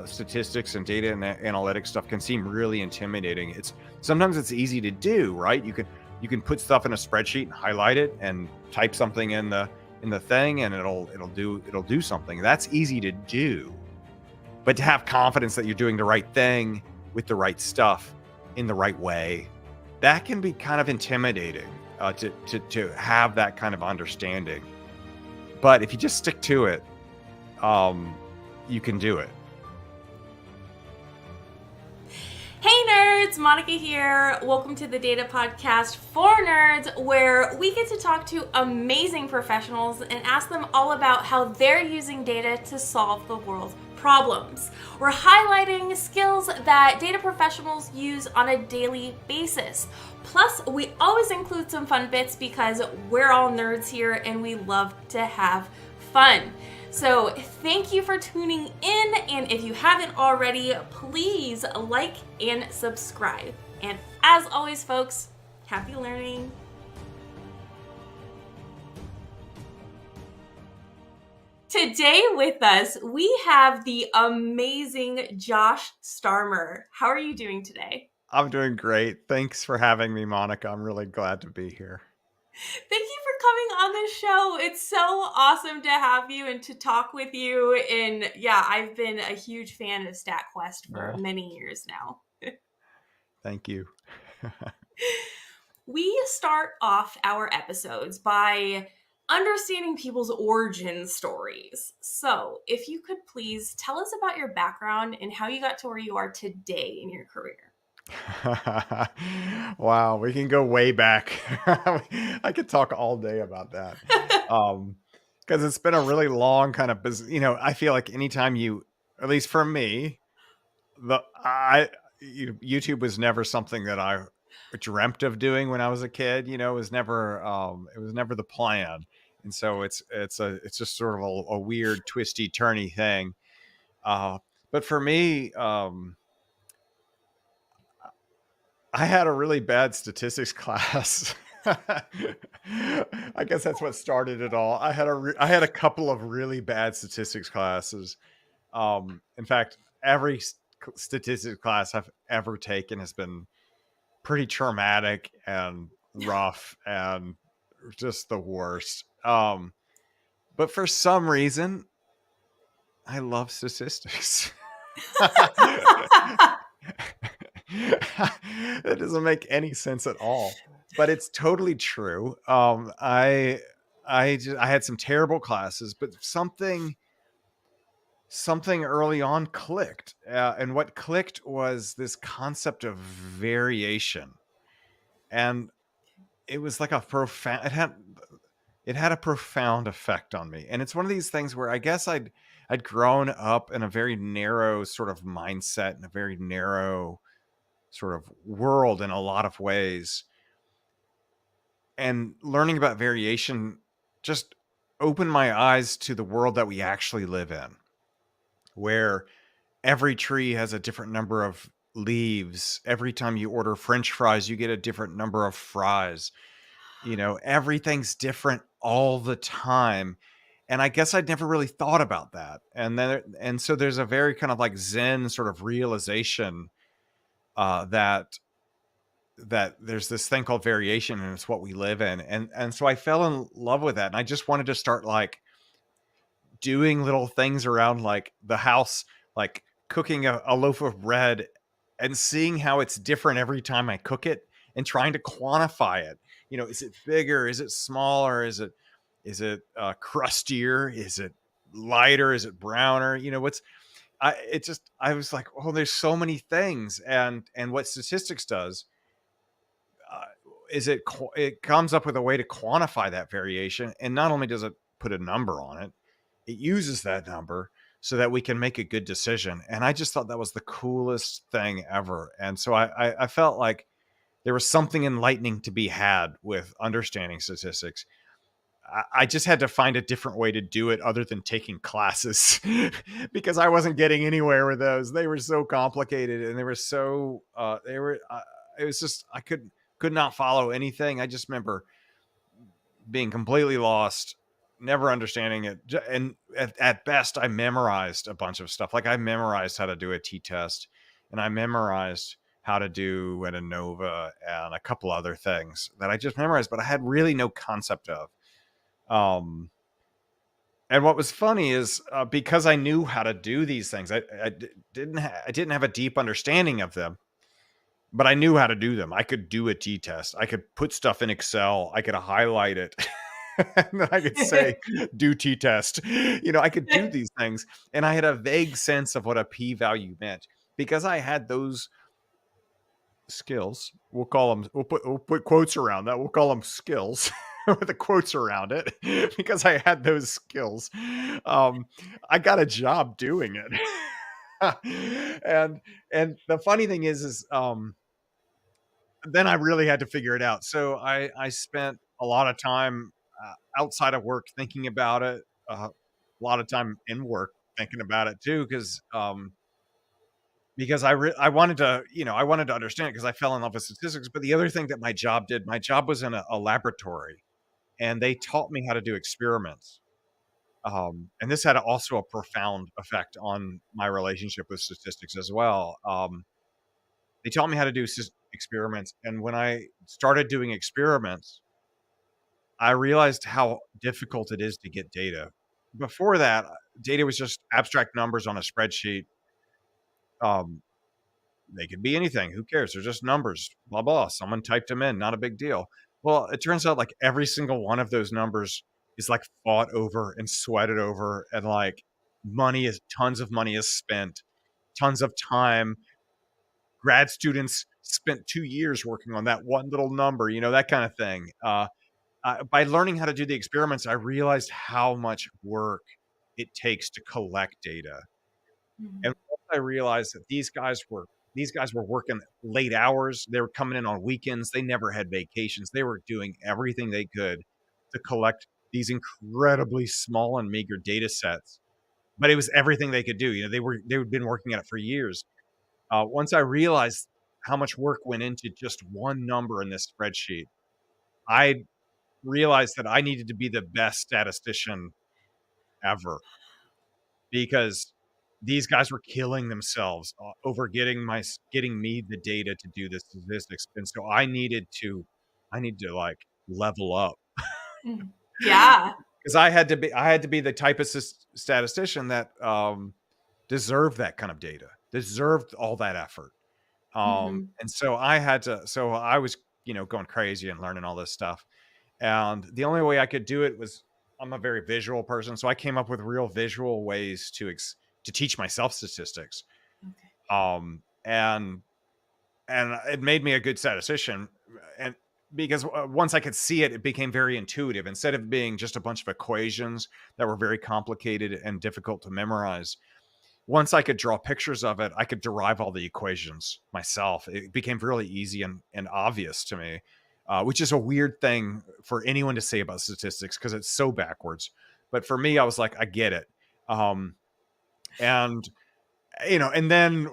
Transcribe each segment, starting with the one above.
statistics and data and analytics stuff can seem really intimidating. Sometimes it's easy to do, right? You can put stuff in a spreadsheet and highlight it and type something in the thing, and it'll do something. That's easy to do. But to have confidence that you're doing the right thing with the right stuff in the right way, that can be kind of intimidating, to have that kind of understanding. But if you just stick to it, you can do it. Hey nerds, Monica here. Welcome to the Data Podcast for Nerds, where we get to talk to amazing professionals and ask them all about how they're using data to solve the world's problems. We're highlighting skills that data professionals use on a daily basis. Plus, we always include some fun bits because we're all nerds here and we love to have fun. So thank you for tuning in, and if you haven't already, please like and subscribe. And as always, folks, happy learning. Today with us, we have the amazing Josh Starmer. How are you doing today? I'm doing great. Thanks for having me, Monica. I'm really glad to be here. Thank you for coming on the show. It's so awesome to have you and to talk with you. And yeah, I've been a huge fan of StatQuest for many years now. Thank you. We start off our episodes by understanding people's origin stories. So if you could please tell us about your background and how you got to where you are today in your career. Wow, we can go way back. I could talk all day about that. Because it's been a really long kind of business. I feel like anytime at least for me, YouTube was never something that I dreamt of doing when I was a kid. It was never the plan. And so it's just sort of a weird, twisty, turny thing. But for me, I had a really bad statistics class. I guess that's what started it all. I had a couple of really bad statistics classes. In fact, every statistics class I've ever taken has been pretty traumatic and rough and just the worst. But for some reason, I love statistics. That doesn't make any sense at all, but it's totally true. I had some terrible classes, but something early on clicked, and what clicked was this concept of variation, and it was like it had a profound effect on me. And it's one of these things where I guess I'd grown up in a very narrow sort of mindset and a very narrow sort of world in a lot of ways. And learning about variation just opened my eyes to the world that we actually live in, where every tree has a different number of leaves. Every time you order French fries, you get a different number of fries. Everything's different all the time. And I guess I'd never really thought about that. And so there's a very kind of like Zen sort of realization that there's this thing called variation, and it's what we live in. And so I fell in love with that. And I just wanted to start like doing little things around like the house, like cooking a loaf of bread and seeing how it's different every time I cook it and trying to quantify it. Is it bigger? Is it smaller? Is it crustier? Is it lighter? Is it browner? I was like, oh, there's so many things. And what statistics does is it comes up with a way to quantify that variation. And not only does it put a number on it, it uses that number so that we can make a good decision. And I just thought that was the coolest thing ever. And so I felt like there was something enlightening to be had with understanding statistics. I just had to find a different way to do it other than taking classes because I wasn't getting anywhere with those. They were so complicated and it was just, I could not follow anything. I just remember being completely lost, never understanding it. And at best, I memorized a bunch of stuff. Like I memorized how to do a t-test, and I memorized how to do an ANOVA and a couple other things that I just memorized, but I had really no concept of. And what was funny is because I knew how to do these things, didn't I didn't have a deep understanding of them, but I knew how to do them. I could do a t-test. I could put stuff in Excel. I could highlight it. And then I could say, do t-test. I could do these things. And I had a vague sense of what a p-value meant because I had those skills. We'll call them, we'll put quotes around that. We'll call them skills with the quotes around it because I had those skills. I got a job doing it. and the funny thing is then I really had to figure it out. So I spent a lot of time outside of work thinking about it, a lot of time in work thinking about it too, because I wanted to, I wanted to understand it because I fell in love with statistics. But the other thing that my job was in a laboratory, and they taught me how to do experiments. And this had also a profound effect on my relationship with statistics as well. They taught me how to do experiments, and when I started doing experiments, I realized how difficult it is to get data. Before that, data was just abstract numbers on a spreadsheet. Um, they could be anything. Who cares? They're just numbers. Blah blah. Someone typed them in. Not a big deal. Well, it turns out like every single one of those numbers is like fought over and sweated over, and like tons of money is spent, tons of time. Grad students spent 2 years working on that one little number. That kind of thing. By learning how to do the experiments, I realized how much work it takes to collect data. And once I realized that these guys were working late hours, they were coming in on weekends, they never had vacations. They were doing everything they could to collect these incredibly small and meager data sets. But it was everything they could do. They'd been working at it for years. Once I realized how much work went into just one number in this spreadsheet, I realized that I needed to be the best statistician ever because these guys were killing themselves over getting me the data to do the statistics, and so I need to like level up Yeah. because I had to be the type of statistician that deserved that kind of data, deserved all that effort. And so I was going crazy and learning all this stuff. And the only way I could do it was I'm a very visual person, so I came up with real visual ways to teach myself statistics. Okay. And it made me a good statistician, and because once I could see it, it became very intuitive. Instead of being just a bunch of equations that were very complicated and difficult to memorize, once I could draw pictures of it, I could derive all the equations myself. It became really easy and obvious to me, which is a weird thing for anyone to say about statistics because it's so backwards. But for me, I was like, I get it. And, and then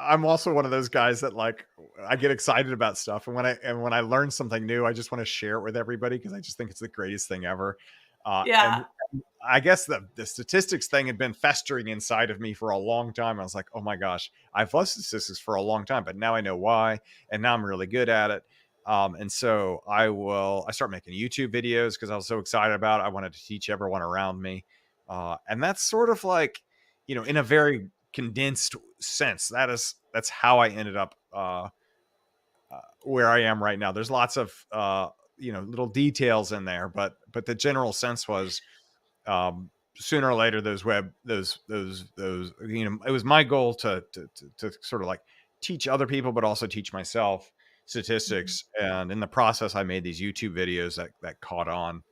I'm also one of those guys that like, I get excited about stuff. And when I learn something new, I just want to share it with everybody because I just think it's the greatest thing ever. And Yeah. I guess the statistics thing had been festering inside of me for a long time. I was like, oh my gosh, I've loved statistics for a long time, but now I know why. And now I'm really good at it. And so I start making YouTube videos because I was so excited about it. I wanted to teach everyone around me. And that's sort of like, in a very condensed sense, that's how I ended up, where I am right now. There's lots of, little details in there, but the general sense was, sooner or later those it was my goal to sort of like teach other people but also teach myself statistics, and in the process I made these YouTube videos that caught on,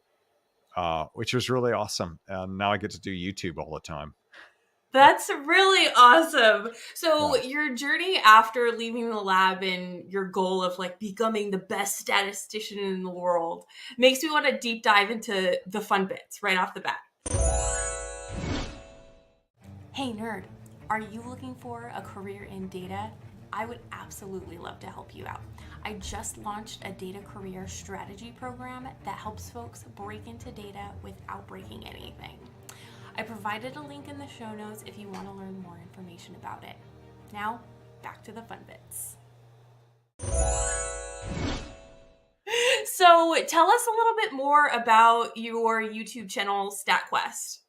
which was really awesome, and now I get to do YouTube all the time. That's really awesome. So Yeah. your journey after leaving the lab and your goal of like becoming the best statistician in the world makes me want to deep dive into the fun bits right off the bat. Hey nerd, are you looking for a career in data? I would absolutely love to help you out. I just launched a data career strategy program that helps folks break into data without breaking anything. I provided a link in the show notes if you want to learn more information about it. Now, back to the fun bits. So, tell us a little bit more about your YouTube channel, StatQuest.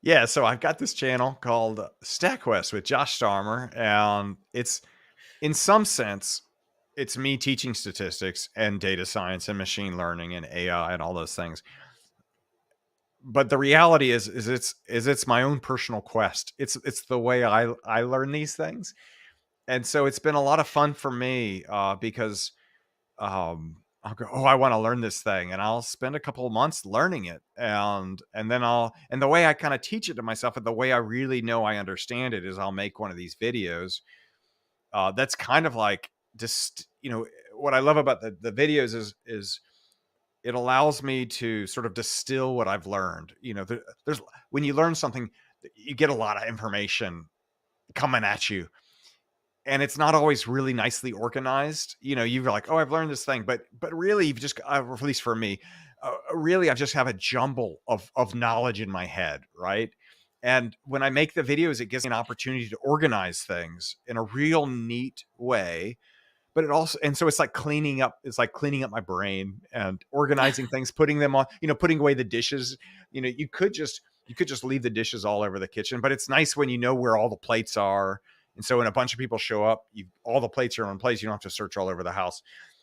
Yeah, so I've got this channel called StatQuest with Josh Starmer, and it's, in some sense, it's me teaching statistics and data science and machine learning and AI and all those things. But the reality is it's my own personal quest. It's the way I learn these things, and so it's been a lot of fun for me because I'll go, oh, I want to learn this thing, and I'll spend a couple of months learning it, and then and the way I kind of teach it to myself, and the way I really know I understand it is I'll make one of these videos that's kind of like just, what I love about the videos is it allows me to sort of distill what I've learned. There's when you learn something, you get a lot of information coming at you, and it's not always really nicely organized. You're like, oh, I've learned this thing, but really, you've just, at least for me, really, I just have a jumble of knowledge in my head, right? And when I make the videos, it gives me an opportunity to organize things in a real neat way. But it also, and so it's like cleaning up. It's like cleaning up my brain and organizing things, putting them on. Putting away the dishes. You could just leave the dishes all over the kitchen, but it's nice when you know where all the plates are. And so when a bunch of people show up, all the plates are in place. You don't have to search all over the house.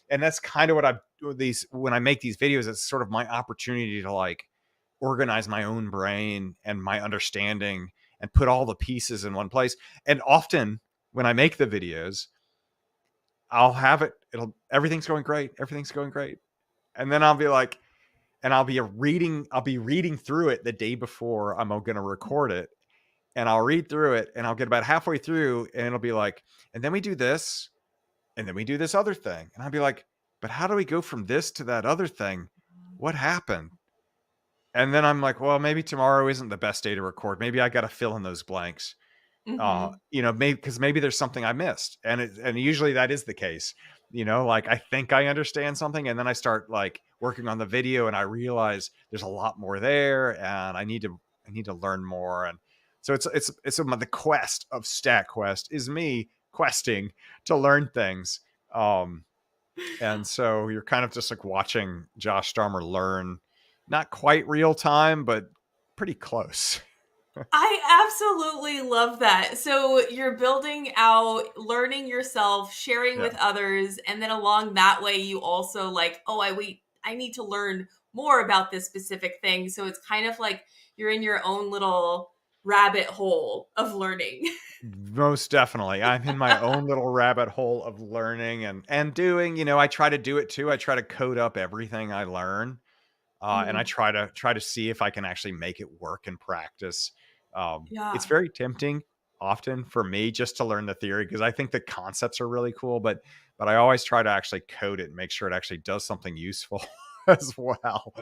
And that's kind of what I do when I make these videos. It's sort of my opportunity to like organize my own brain and my understanding and put all the pieces in one place. And often when I make the videos, I'll have it. Everything's going great. Everything's going great. And then I'll be like, and I'll be reading through it the day before I'm going to record it. And I'll read through it and I'll get about halfway through and it'll be like, and then we do this and then we do this other thing. And I'll be like, but how do we go from this to that other thing? What happened? And then I'm like, well, maybe tomorrow isn't the best day to record. Maybe I got to fill in those blanks. Mm-hmm. Maybe because maybe there's something I missed, and usually that is the case. Like I think I understand something, and then I start like working on the video, and I realize there's a lot more there, and I need to learn more. And so the quest of StatQuest is me questing to learn things. And so you're kind of just like watching Josh Starmer learn, not quite real time, but pretty close. I absolutely love that. So you're building out, learning yourself, sharing Yeah. with others, and then along that way, you also like, oh, I need to learn more about this specific thing. So it's kind of like you're in your own little rabbit hole of learning. Most definitely. I'm in my own little rabbit hole of learning and doing, I try to do it too. I try to code up everything I learn. And I Mhm. try to see if I can actually make it work in practice. It's Yeah. very tempting often for me just to learn the theory because I think the concepts are really cool, but I always try to actually code it and make sure it actually does something useful as well.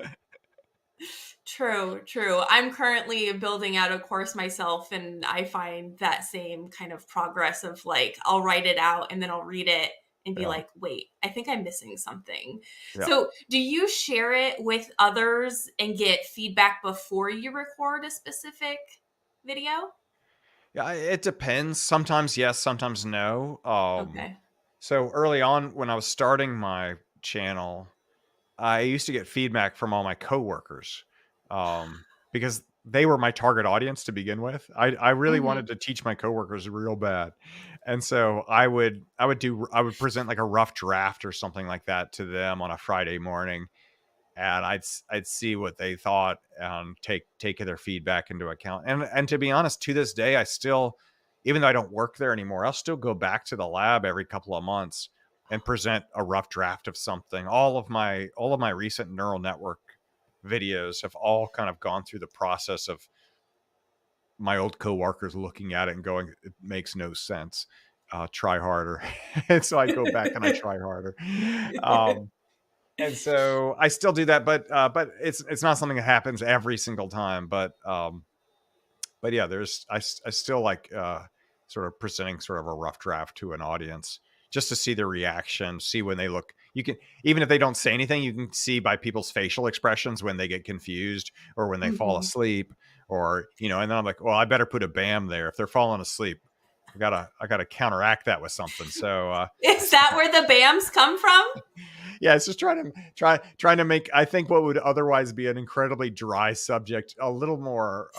True, true. I'm currently building out a course myself, and I find that same kind of progress of like, I'll write it out and then I'll read it and be Yeah. like, wait, I think I'm missing something. Yeah. So, do you share it with others and get feedback before you record a specific video? Yeah, it depends. Sometimes yes, sometimes no. Okay. So early on when I was starting my channel, I used to get feedback from all my coworkers, because they were my target audience to begin with. I really Hmm. wanted to teach my coworkers real bad, and so I would present like a rough draft or something like that to them on a Friday morning, and I'd see what they thought and take their feedback into account. And to be honest, to this day, I still, even though I don't work there anymore, I'll still go back to the lab every couple of months and present a rough draft of something. All of my recent neural network videos have all kind of gone through the process of my old coworkers looking at it and going, "It makes no sense. Try harder." And so I go back and I try harder. Um, and so I still do that, but it's not something that happens every single time. But yeah, I still like sort of presenting sort of a rough draft to an audience just to see their reaction, see when they look. You can, even if they don't say anything, you can see by people's facial expressions when they get confused or when they fall Mhm. asleep, or and then I'm like, well, I better put a bam there. If they're falling asleep, I gotta counteract that with something. So Is that where the BAMs come from? yeah, it's just trying to make, I think, what would otherwise be an incredibly dry subject a little more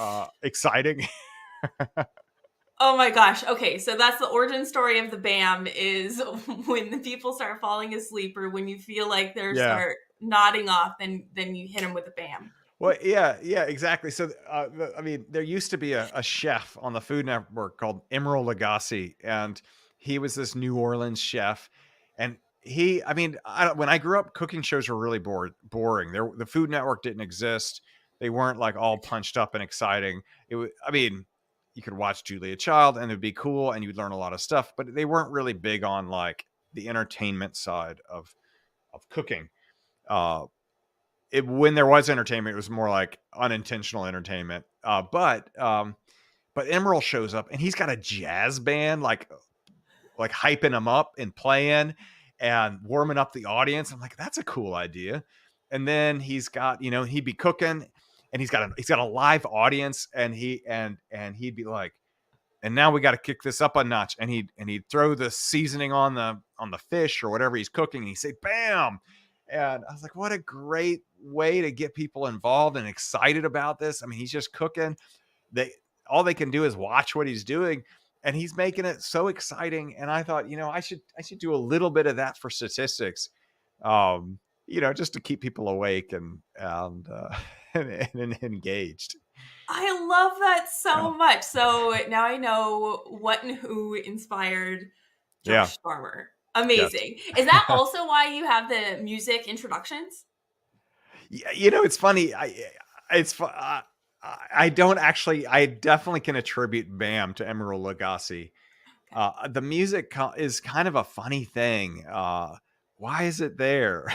exciting. Oh my gosh. Okay, so that's the origin story of the BAM is when the people start falling asleep or when you feel like they Yeah. start nodding off, then you hit them with a BAM. Well, yeah, exactly. So, I mean, there used to be a chef on the Food Network called Emeril Lagasse, and he was this New Orleans chef. And I mean, when I grew up, cooking shows were really boring. The Food Network didn't exist. They weren't like all punched up and exciting. I mean, you could watch Julia Child and it'd be cool, and you'd learn a lot of stuff, but they weren't really big on like the entertainment side of cooking. Uh, when there was entertainment, it was more like unintentional entertainment. But Emerald shows up and he's got a jazz band, like hyping him up and playing and warming up the audience. I'm like, that's a cool idea. And then he's got, he'd be cooking and he's got a live audience, and he'd be like, and now we got to kick this up a notch, and he'd throw the seasoning on the fish or whatever he's cooking, and he'd say bam. And I was like, what a great way to get people involved and excited about this. I mean, he's just cooking. They All they can do is watch what he's doing, and he's making it so exciting. And I thought, I should do a little bit of that for statistics, um just to keep people awake and and engaged. I love that Yeah. so much. So now I know what and who inspired Yeah. Josh Starmer. Yes. Amazing. Is that also why you have the music introductions? Yeah, it's funny. It's fu- I don't actually. I definitely can attribute Bam to Emerald Lagasse. Okay. The music is kind of a funny thing. Why is it there?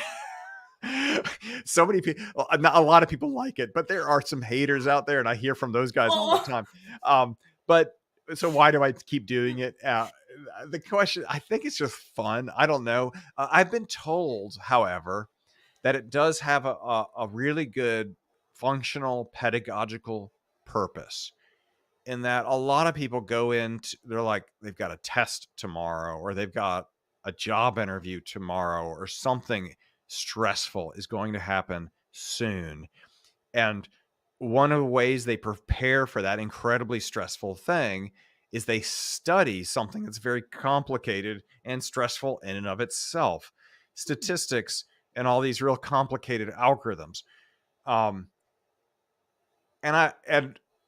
So many people, a lot of people like it, but there are some haters out there, and I hear from those guys all the Oh, time. But so why do I keep doing it? The question, I think it's just fun. I don't know. I've been told, however, that it does have a really good functional pedagogical purpose, in that a lot of people go into, they're like, they've got a test tomorrow, or they've got a job interview tomorrow, or something stressful is going to happen soon. And one of the ways they prepare for that incredibly stressful thing is they study something that's very complicated and stressful in and of itself, statistics and all these real complicated algorithms. Um, and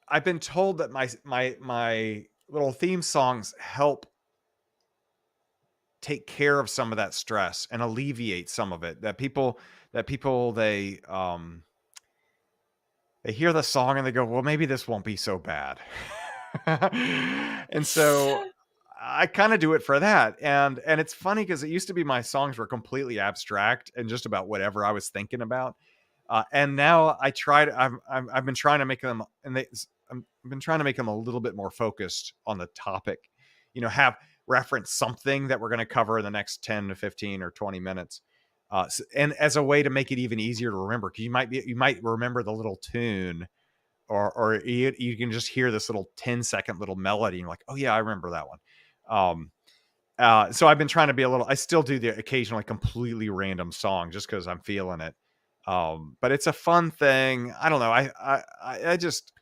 I've been told that my little theme songs help take care of some of that stress and alleviate some of it. That people they hear the song and they go, well, maybe this won't be so bad. And so I kind of do it for that. And it's funny because it used to be my songs were completely abstract and just about whatever I was thinking about. And now I've been trying to make them, I've been trying to make them a little bit more focused on the topic, have reference something that we're going to cover in the next 10 to 15 or 20 minutes. And as a way to make it even easier to remember, because you might remember the little tune, or you can just hear this little 10-second little melody and you're like, oh yeah, I remember that one. Um, so I've been trying to be I still do the occasionally completely random song just because I'm feeling it. But it's a fun thing. I don't know. I just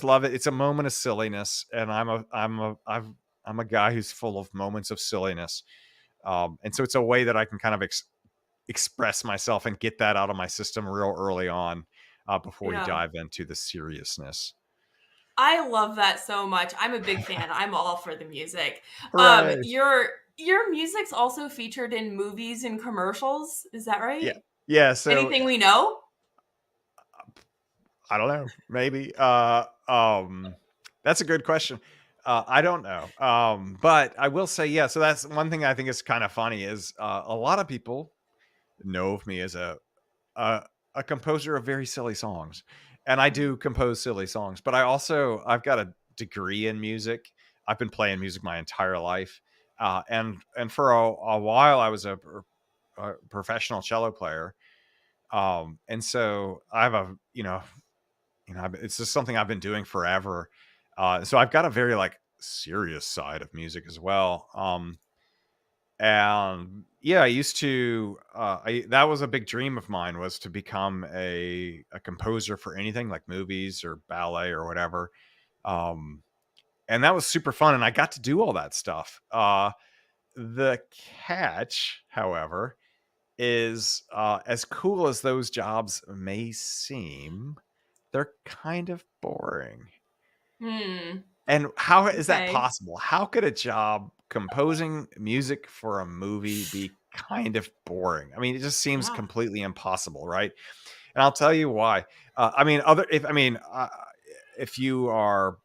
love it. It's a moment of silliness, and I'm a guy who's full of moments of silliness. And so it's a way that I can kind of express myself and get that out of my system real early on, before we yeah. dive into the seriousness. I love that so much. I'm a big fan. I'm all for the music. Hooray! Your music's also featured in movies and commercials. Is that Yeah, right? yeah. So Anything we know? I don't know. Maybe. That's a good question. I don't know. But I will say, yeah. So that's one thing I think is kind of funny is, a lot of people know of me as a a composer of very silly songs, and I do compose silly songs. But I've got a degree in music. I've been playing music my entire life, and for a while I was a professional cello player. And so I have it's just something I've been doing forever. So I've got a very like serious side of music as well. And yeah, I used to. That was a big dream of mine, was to become a composer for anything like movies or ballet or whatever. Um, and that was super fun, and I got to do all that stuff. The catch, however, is as cool as those jobs may seem, they're kind of boring. Hmm. And how is that Okay. possible? How could a job composing music for a movie be kind of boring? I mean, it just seems Yeah. completely impossible, right? And I'll tell you why. I mean, other if I mean, if you are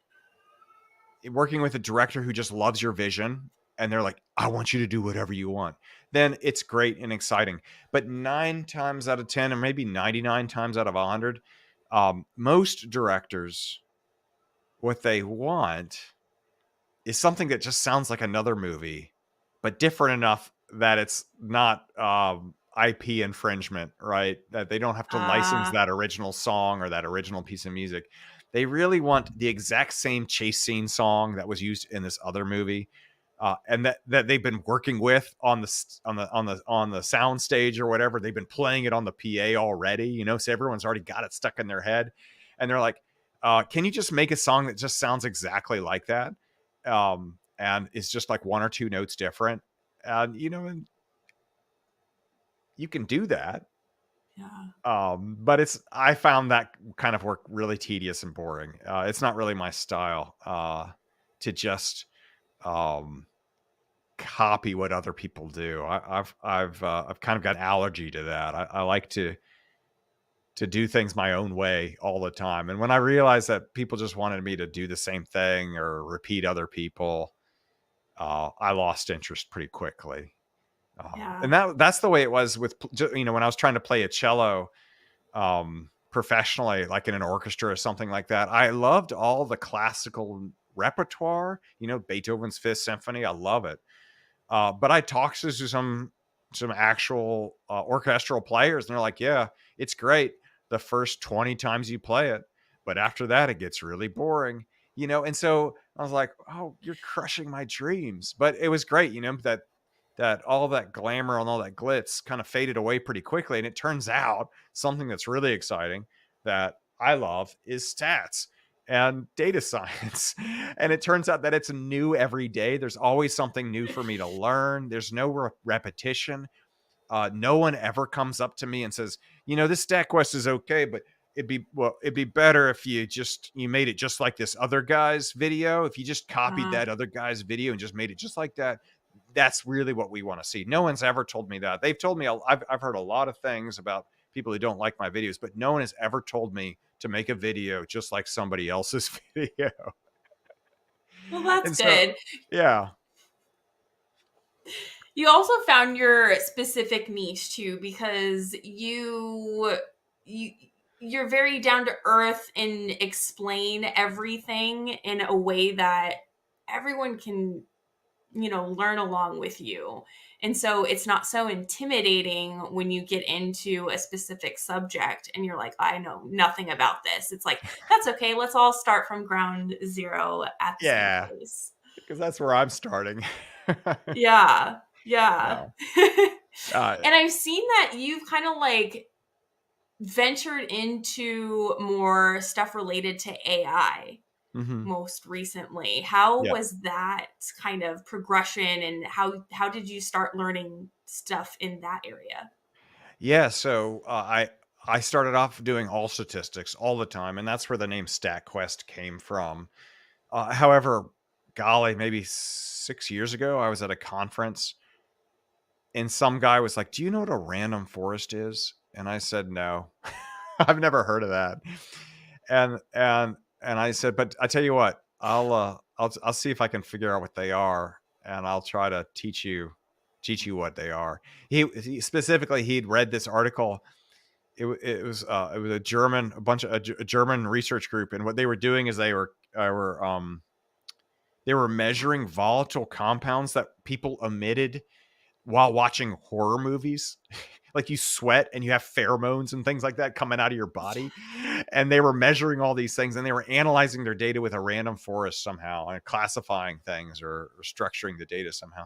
working with a director who just loves your vision and they're like, I want you to do whatever you want, then it's great and exciting. But 9 times out of 10, or maybe 99 times out of 100, most directors, what they want is something that just sounds like another movie, but different enough that it's not IP infringement, right? That they don't have to license Uh, that original song or that original piece of music. They really want the exact same chase scene song that was used in this other movie, and that they've been working with on the sound stage or whatever. They've been playing it on the PA already, so everyone's already got it stuck in their head, and they're like, "Can you just make a song that just sounds exactly like that?" And it's just like one or two notes different, and you can do that. yeah. But I found that kind of work really tedious and boring. It's not really my style, to just um copy what other people do. I've kind of got an allergy to that. I like to do things my own way all the time. And when I realized that people just wanted me to do the same thing or repeat other people, I lost interest pretty quickly. Yeah. And that's the way it was with when I was trying to play a cello professionally, like in an orchestra or something like that. I loved all the classical repertoire. Beethoven's Fifth Symphony. I love it. But I talked to some actual orchestral players, and they're like, "Yeah, it's great the first 20 times you play it, but after that, it gets really boring." And so I was like, "Oh, you're crushing my dreams." But it was great, that all that glamour and all that glitz kind of faded away pretty quickly. And it turns out something that's really exciting that I love is stats and data science. And it turns out that it's new every day. There's always something new for me to learn. There's no repetition. No one ever comes up to me and says, this stat quest is okay, but it'd be better if you made it just like this other guy's video. If you just copied Uh, that other guy's video and just made it just like that, that's really what we want to see. No one's ever told me that. They've told me, I've heard a lot of things about people who don't like my videos, but no one has ever told me to make a video just like somebody else's video. well, that's And so, good. yeah. You also found your specific niche too, because you you're very down to earth and explain everything in a way that everyone can, learn along with you. And so it's not so intimidating when you get into a specific subject and you're like, I know nothing about this. It's like, that's okay. Let's all start from ground zero at the same Yeah, place. because that's where I'm starting. Yeah. Yeah. Yeah. Uh, And I've seen that you've kind of like ventured into more stuff related to AI mhm. most recently. How Yeah. was that kind of progression, and how did you start learning stuff in that area? Yeah. So I started off doing all statistics all the time, and that's where the name StatQuest came from. However, golly, maybe 6 years ago, I was at a conference, and some guy was like, "Do you know what a random forest is?" And I said, "No, I've never heard of that." And I said, "But I tell you what, I'll see if I can figure out what they are, and I'll try to teach you what they are." He specifically, he'd read this article. It was a bunch of a German research group, and what they were doing is they were They were measuring volatile compounds that people emitted while watching horror movies. Like you sweat and you have pheromones and things like that coming out of your body. And they were measuring all these things and they were analyzing their data with a random forest somehow and classifying things or structuring the data somehow.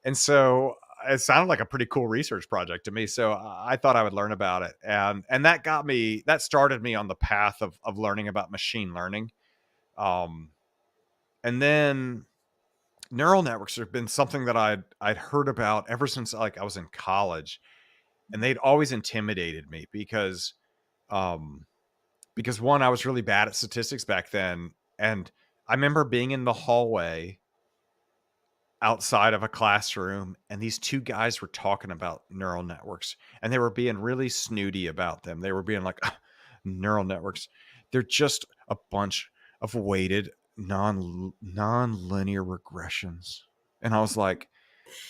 And so it sounded like a pretty cool research project to me. So I thought I would learn about it. And that started me on the path of learning about machine learning. And then neural networks have been something that I'd heard about ever since like I was in college, and they'd always intimidated me because one, I was really bad at statistics back then, and I remember being in the hallway outside of a classroom, and these two guys were talking about neural networks, and they were being really snooty about them. They were being like, neural networks, they're just a bunch of weighted non-linear regressions. And I was like,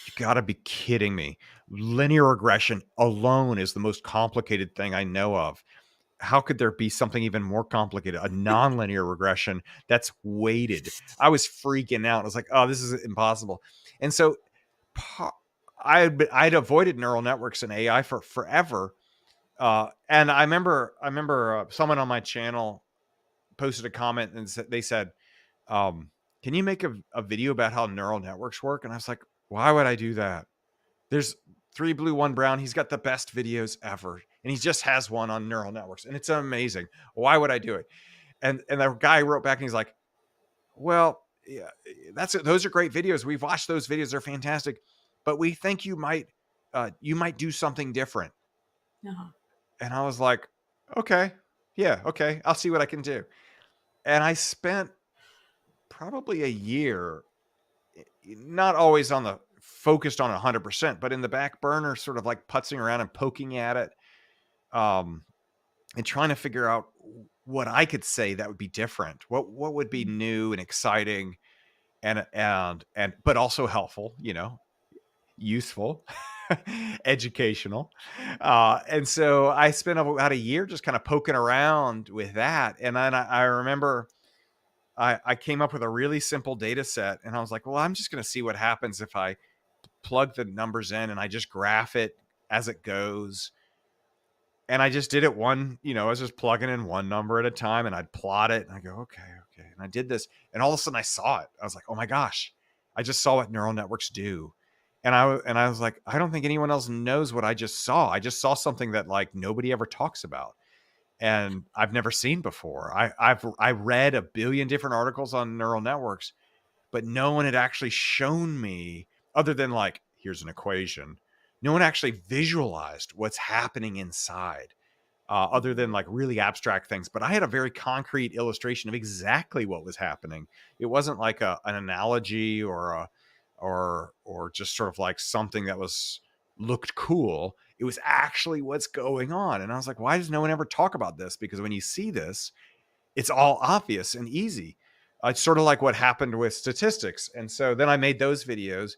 you gotta be kidding me. Linear regression alone is the most complicated thing I know of. How could there be something even more complicated? A nonlinear regression that's weighted. I was freaking out. I was like, oh, this is impossible. And so I'd avoided neural networks and AI for forever. And I remember someone on my channel posted a comment and they said, can you make a video about how neural networks work? And I was like, why would I do that? There's 3 Blue 1 Brown. He's got the best videos ever, and he just has one on neural networks, and it's amazing. Why would I do it? And the guy wrote back and he's like, well, yeah, those are great videos. We've watched those videos; they're fantastic, but we think you might do something different. Uh-huh. And I was like, okay, yeah, okay, I'll see what I can do. And I spent probably a year, not always focused on 100%, but in the back burner, sort of like putzing around and poking at it, and trying to figure out what I could say that would be different. What would be new and exciting and but also helpful, useful, educational. And so I spent about a year just kind of poking around with that. And then I remember I came up with a really simple data set, and I was like, well, I'm just going to see what happens if I plug the numbers in and I just graph it as it goes. And I just did it I was just plugging in one number at a time, and I'd plot it and I go, okay. And I did this, and all of a sudden I saw it. I was like, oh my gosh, I just saw what neural networks do. And I was like, I don't think anyone else knows what I just saw. I just saw something that like nobody ever talks about and I've never seen before. I read a billion different articles on neural networks, but no one had actually shown me, other than like, here's an equation. No one actually visualized what's happening inside, other than like really abstract things. But I had a very concrete illustration of exactly what was happening. It wasn't like an analogy or just sort of like something that looked cool. It was actually what's going on. And I was like, why does no one ever talk about this? Because when you see this, it's all obvious and easy. It's sort of like what happened with statistics. And so then I made those videos.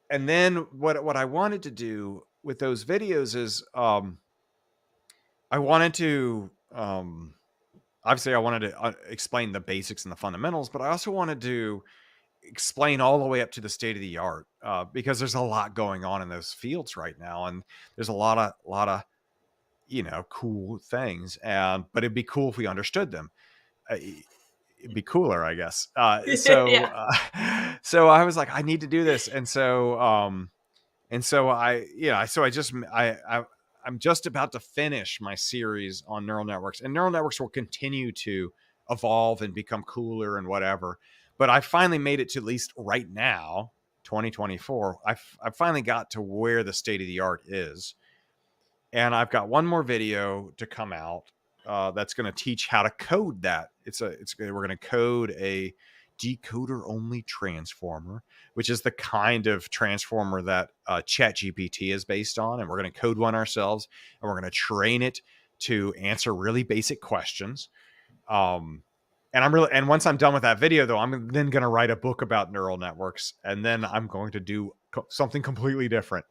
And then what I wanted to do with those videos is I wanted to obviously I wanted to explain the basics and the fundamentals, but I also wanted to explain all the way up to the state of the art, because there's a lot going on in those fields right now, and there's a lot of cool things, but it'd be cool if we understood them. It'd be cooler, I guess. Yeah. So I was like, I need to do this, and so I'm just about to finish my series on neural networks, and neural networks will continue to evolve and become cooler and whatever. But I finally made it to, at least right now, 2024. I finally got to where the state of the art is, and I've got one more video to come out that's going to teach how to code that. We're going to code a decoder only transformer, which is the kind of transformer that ChatGPT is based on, and we're going to code one ourselves, and we're going to train it to answer really basic questions. And once I'm done with that video, though, I'm then going to write a book about neural networks, and then I'm going to do something completely different.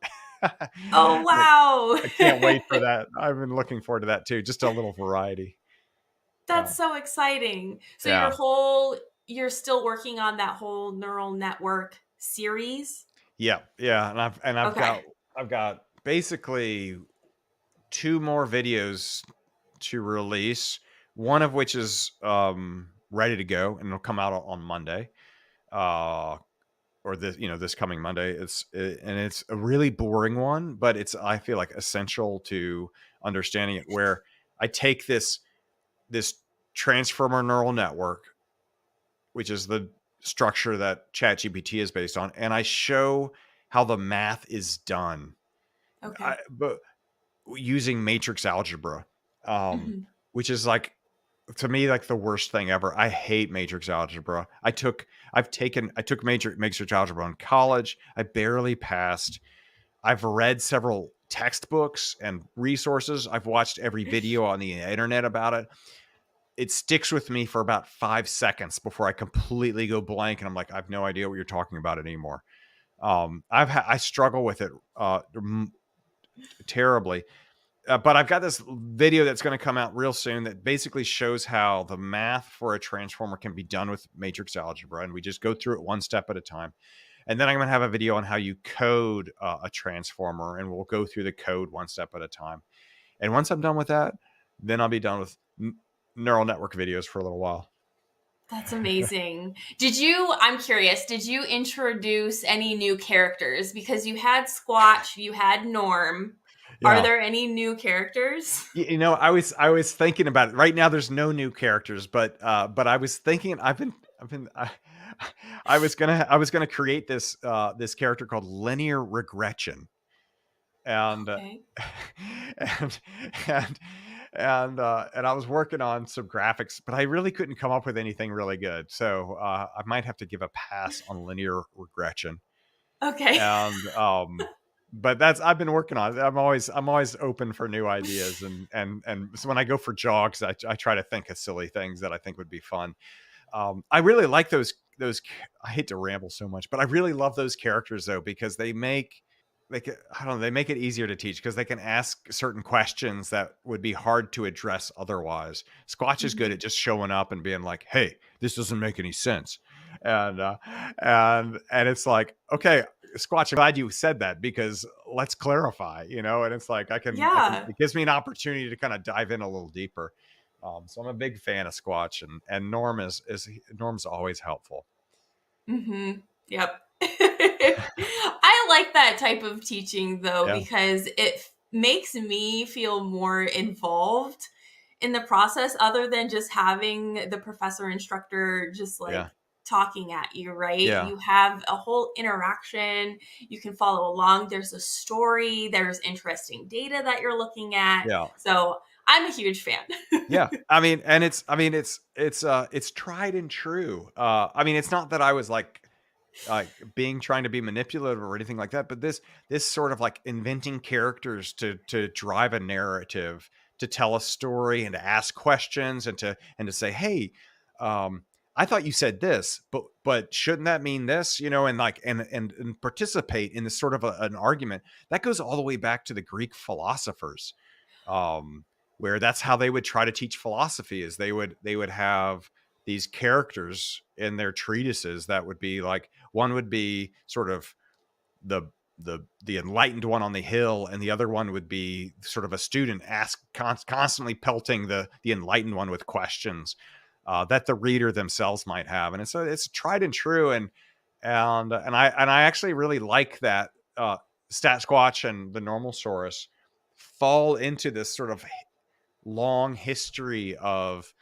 Oh, wow. I can't wait for that. I've been looking forward to that too. Just a little variety. That's so exciting. So your Yeah. whole you're still working on that whole neural network series? Yeah, yeah, and Okay. I've got basically 2 more videos to release, one of which is, ready to go, and it'll come out on Monday, uh, or this coming Monday. And it's a really boring one, but it's, I feel like, essential to understanding it, where I take this transformer neural network, which is the structure that ChatGPT is based on, and I show how the math is done. Okay. But using matrix algebra, um, Mhm. which is like, to me, like the worst thing ever. I hate matrix algebra. I took matrix algebra in college. I barely passed. I've read several textbooks and resources. I've watched every video on the internet about it. It sticks with me for about 5 seconds before I completely go blank, and I'm like, I have no idea what you're talking about anymore. I struggle with it terribly. But I've got this video that's going to come out real soon that basically shows how the math for a transformer can be done with matrix algebra, and we just go through it one step at a time. And then I'm going to have a video on how you code a transformer, and we'll go through the code one step at a time. And once I'm done with that, then I'll be done with neural network videos for a little while. That's amazing. I'm curious, did you introduce any new characters? Because you had Squatch, you had Norm. Are Yeah. there any new characters? I was thinking about it. Right now, there's no new characters, but I was thinking, I was gonna create this character called Linear Regression, and Okay. and and and I was working on some graphics, but I really couldn't come up with anything really good. So I might have to give a pass on Linear Regression. Okay. And but that's I've been working on it. I'm always open for new ideas, and so when I go for jogs, I try to think of silly things that I think would be fun. I really like those. I hate to ramble so much, but I really love those characters though, because I don't know, they make it easier to teach because they can ask certain questions that would be hard to address otherwise. Squatch is good Mhm. at just showing up and being like, "Hey, this doesn't make any sense," and and it's like, okay, Squatch, I'm glad you said that, because let's clarify, and it's like Yeah. it gives me an opportunity to kind of dive in a little deeper. So I'm a big fan of Squatch, and Norm's always helpful. Mhm. Yep. I like that type of teaching though Yeah, because makes me feel more involved in the process other than just having the professor instructor just yeah, like talking at you, right? yeah, You have a whole interaction, you can follow along, there's a story, there's interesting data that you're looking at. yeah. So, I'm a huge fan. Yeah, it's tried and true. It's not that I was being trying to be manipulative or anything like that, but this sort of like inventing characters to drive a narrative, to tell a story, and to ask questions, and to say, hey, I thought you said this, but shouldn't that mean this? And like and participate in this sort of an argument that goes all the way back to the Greek philosophers, um, where that's how they would try to teach philosophy, is they would have these characters in their treatises that would be like, one would be sort of the the enlightened one on the hill, and the other one would be sort of a student constantly pelting the enlightened one with questions that the reader themselves might have. And it's tried and true, and I actually really like that Stat Squatch and the Normal Saurus fall into this sort of long history of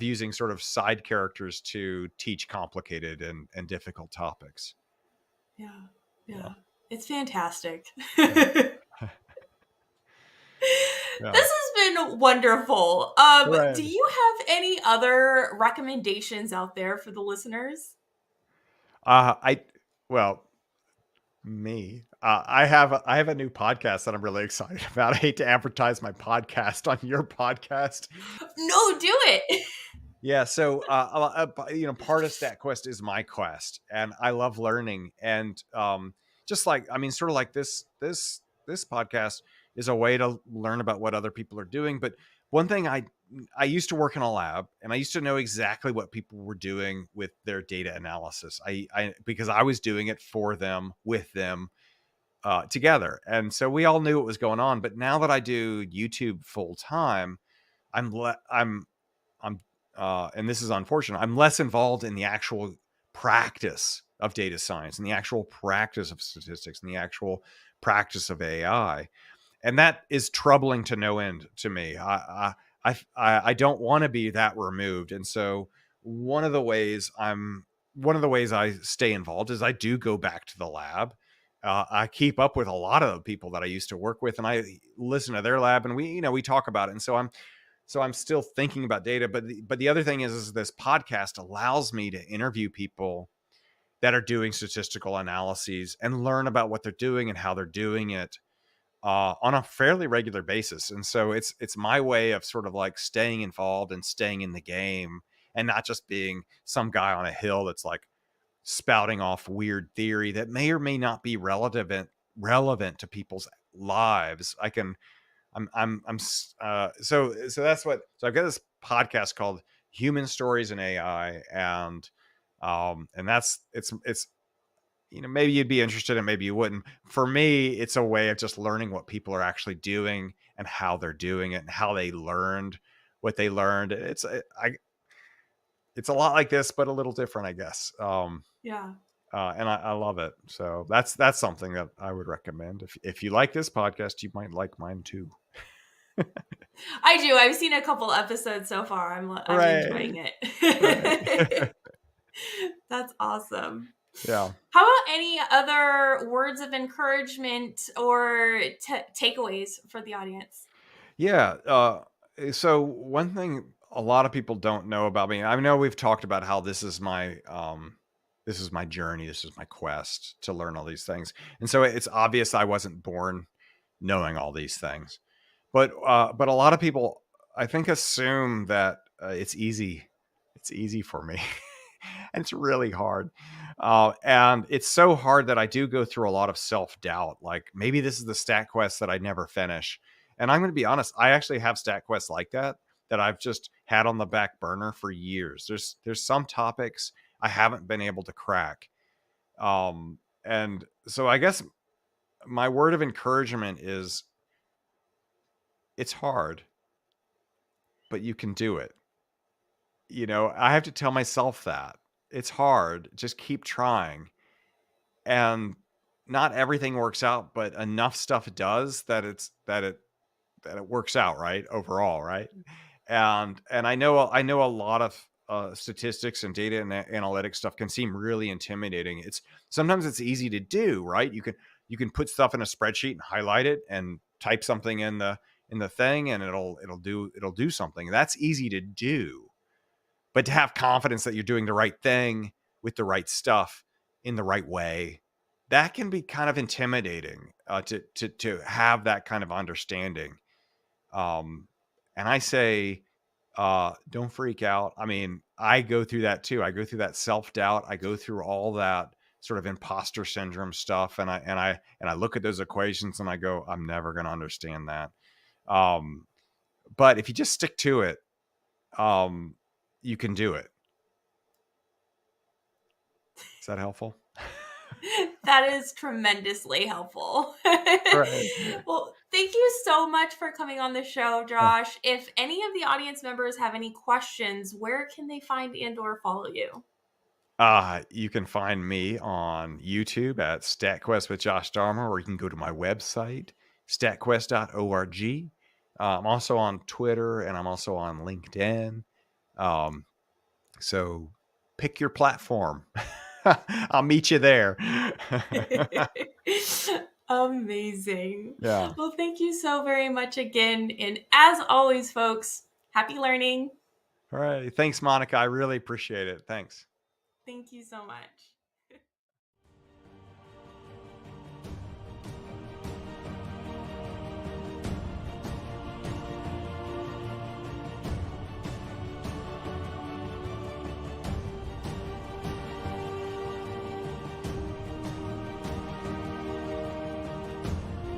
using sort of side characters to teach complicated and difficult topics. Yeah. Yeah. Yeah. It's fantastic. Yeah. This Yeah. has been wonderful. Do Hooray. you have any other recommendations out there for the listeners? I well, me. I have a new podcast that I'm really excited about. I hate to advertise my podcast on your podcast. No, do it. Yeah, so part of StatQuest is my quest, and I love learning. And just like, sort of like this podcast is a way to learn about what other people are doing. But one thing I used to work in a lab, and I used to know exactly what people were doing with their data analysis. Because I was doing it for them, with them, together, and so we all knew what was going on. But now that I do YouTube full time, I'm le- I'm and this is unfortunate. I'm less involved in the actual practice of data science and the actual practice of statistics and the actual practice of AI, and that is troubling to no end to me. I don't want to be that removed, and so one of the ways I'm one of the ways I stay involved is I do go back to the lab. I keep up with a lot of the people that I used to work with, and I listen to their lab, and we talk about it. And so I'm still thinking about data. But the other thing is this podcast allows me to interview people that are doing statistical analyses and learn about what they're doing and how they're doing it on a fairly regular basis. And so it's my way of sort of like staying involved and staying in the game, and not just being some guy on a hill that's like spouting off weird theory that may or may not be relevant to people's lives. So that's what. So I've got this podcast called Human Stories in AI, and that's it's maybe you'd be interested and maybe you wouldn't. For me, it's a way of just learning what people are actually doing and how they're doing it and how they learned what they learned. It's a lot like this, but a little different, I guess. Yeah. And I love it. So that's something that I would recommend. If you like this podcast, you might like mine too. I do. I've seen a couple episodes so far. I'm enjoying Right. it. Right. That's awesome. Yeah. How about any other words of encouragement or takeaways for the audience? Yeah. So one thing a lot of people don't know about me, I know we've talked about how this is my journey, this is my quest to learn all these things. And so it's obvious I wasn't born knowing all these things. But a lot of people, I think, assume that it's easy. It's easy for me. And it's really hard. And it's so hard that I do go through a lot of self-doubt. Like maybe this is the stat quest that I never finish. And I'm going to be honest, I actually have stat quests like that I've just had on the back burner for years. There's some topics I haven't been able to crack. And so I guess my word of encouragement is it's hard, but you can do it. I have to tell myself that it's hard. Just keep trying. And not everything works out, but enough stuff does that it works out, right? Overall, right? And I know a lot of statistics and data and analytics stuff can seem really intimidating. It's sometimes it's easy to do, right? You can put stuff in a spreadsheet and highlight it and type something in the thing, and it'll do something. That's easy to do. But to have confidence that you're doing the right thing with the right stuff in the right way, that can be kind of intimidating, to have that kind of understanding. Um, and I say, don't freak out. I mean, I go through that too. I go through that self-doubt. I go through all that sort of imposter syndrome stuff. And I look at those equations and I go, I'm never going to understand that. Um, but if you just stick to it, um, you can do it. Is that helpful? That is tremendously helpful. Right. Well, thank you so much for coming on the show, Yeah. Josh. If any of the audience members have any questions, where can they find and or follow you? You can find me on YouTube at StatQuest with Josh Starmer, or you can go to my website, statquest.org. I'm also on Twitter, and I'm also on LinkedIn. Um, so pick your platform. I'll meet you there. Amazing. Yeah. Well, thank you so very much again. And as always, folks, happy learning. All right. Thanks, Monica. I really appreciate it. Thanks. Thank you so much.